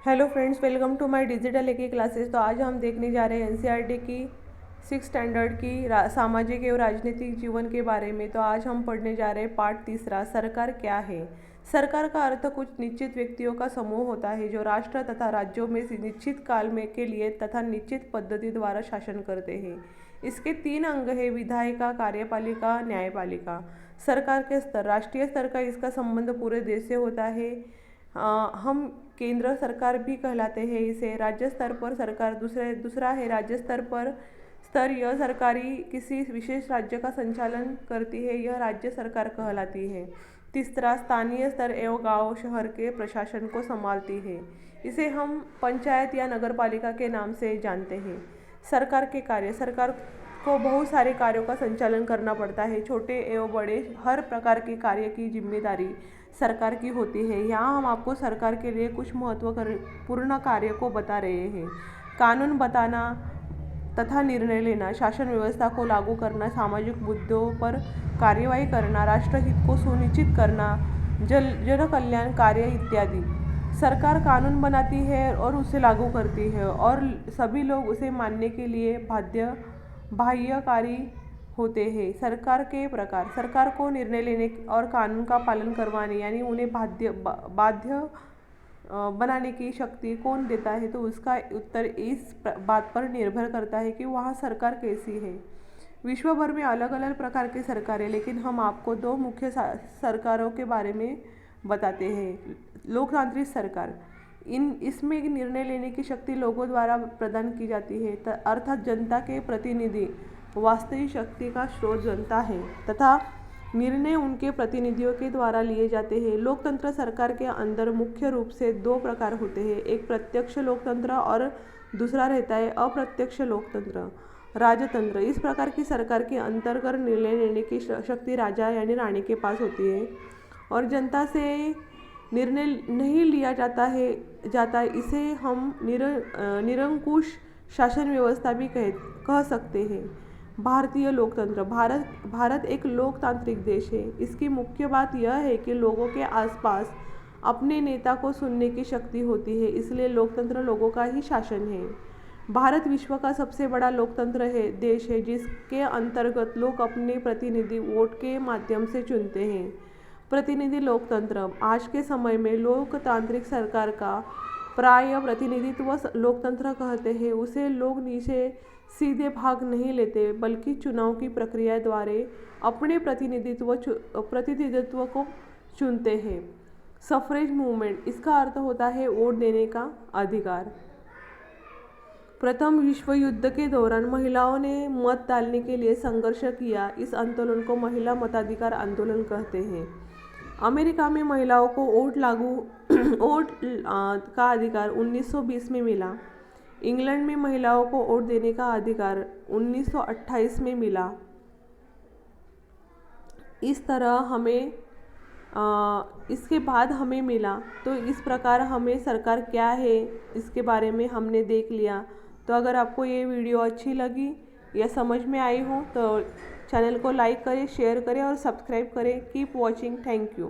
Hello friends, welcome to my digital AK classes. तो आज हम देखने जा रहे हैं एनसीईआरटी की 6 स्टैंडर्ड की सामाजिक एवं राजनीतिक जीवन के बारे में। तो आज हम पढ़ने जा रहे हैं पाठ तीसरा, सरकार क्या है। सरकार का अर्थ कुछ निश्चित व्यक्तियों का समूह होता है जो राष्ट्र तथा राज्यों में निश्चित काल में के लिए तथा निश्चित पद्धति द्वारा शासन करते हैं। इसके 3 अंग है: विधायिका, कार्यपालिका, न्यायपालिका। सरकार के स्तर, राष्ट्रीय स्तर का इसका संबंध पूरे देश से होता है। हम केंद्र सरकार भी कहलाते हैं इसे। राज्य स्तर पर सरकार दूसरा है। राज्य स्तर पर यह सरकारी किसी विशेष राज्य का संचालन करती है, यह राज्य सरकार कहलाती है। तीसरा, स्थानीय स्तर एवं गांव शहर के प्रशासन को संभालती है, इसे हम पंचायत या नगर पालिका के नाम से जानते हैं। सरकार के कार्य, सरकार को बहुत सारे कार्यों का संचालन करना पड़ता है। छोटे एवं बड़े हर प्रकार के कार्य की जिम्मेदारी सरकार की होती है। यहाँ हम आपको सरकार के लिए कुछ महत्वपूर्ण कार्य को बता रहे हैं। कानून बताना तथा निर्णय लेना, शासन व्यवस्था को लागू करना, सामाजिक मुद्दों पर कार्यवाही करना, राष्ट्रहित को सुनिश्चित करना, जन कल्याण कार्य इत्यादि। सरकार कानून बनाती है और उसे लागू करती है और सभी लोग उसे मानने के लिए बाध्यकारी होते हैं। सरकार के प्रकार, सरकार को निर्णय लेने और कानून का पालन करवाने यानी उन्हें बाध्य बनाने की शक्ति कौन देता है, तो उसका उत्तर इस बात पर निर्भर करता है कि वहाँ सरकार कैसी है। विश्व भर में अलग अलग प्रकार की सरकार है, लेकिन हम आपको 2 मुख्य सरकारों के बारे में बताते हैं। लोकतांत्रिक सरकार, इसमें निर्णय लेने की शक्ति लोगों द्वारा प्रदान की जाती है, अर्थात जनता के प्रतिनिधि। वास्तविक शक्ति का स्रोत जनता है तथा निर्णय उनके प्रतिनिधियों के द्वारा लिए जाते हैं। लोकतंत्र सरकार के अंदर मुख्य रूप से 2 प्रकार होते हैं, एक प्रत्यक्ष लोकतंत्र और दूसरा रहता है अप्रत्यक्ष लोकतंत्र, राजतंत्र। इस प्रकार की सरकार के अंतर्गत निर्णय लेने की शक्ति राजा यानी रानी के पास होती है और जनता से निर्णय नहीं लिया जाता इसे हम निरंकुश शासन व्यवस्था भी कह सकते हैं। भारतीय लोकतंत्र, भारत एक लोकतांत्रिक देश है। इसकी मुख्य बात यह है कि लोगों के आसपास अपने नेता को सुनने की शक्ति होती है, इसलिए लोकतंत्र लोगों का ही शासन है। भारत विश्व का सबसे बड़ा लोकतंत्र देश है, जिसके अंतर्गत लोग अपने प्रतिनिधि वोट के माध्यम से चुनते हैं। प्रतिनिधि लोकतंत्र, आज के समय में लोकतांत्रिक सरकार का प्राय प्रतिनिधित्व लोकतंत्र कहते हैं। उसे लोग नीचे सीधे भाग नहीं लेते, बल्कि चुनाव की प्रक्रिया द्वारा अपने प्रतिनिधित्व को चुनते हैं। सफरेज मूवमेंट, इसका अर्थ होता है वोट देने का अधिकार। प्रथम विश्व युद्ध के दौरान महिलाओं ने मत डालने के लिए संघर्ष किया। इस आंदोलन को महिला मताधिकार आंदोलन कहते हैं। अमेरिका में महिलाओं को वोट का अधिकार 1920 में मिला। इंग्लैंड में महिलाओं को वोट देने का अधिकार 1928 में मिला। इस तरह हमें इसके बाद हमें मिला। तो इस प्रकार हमें सरकार क्या है इसके बारे में हमने देख लिया। तो अगर आपको ये वीडियो अच्छी लगी या समझ में आई हो तो चैनल को लाइक करें, शेयर करें और सब्सक्राइब करें। Keep watching. Thank you.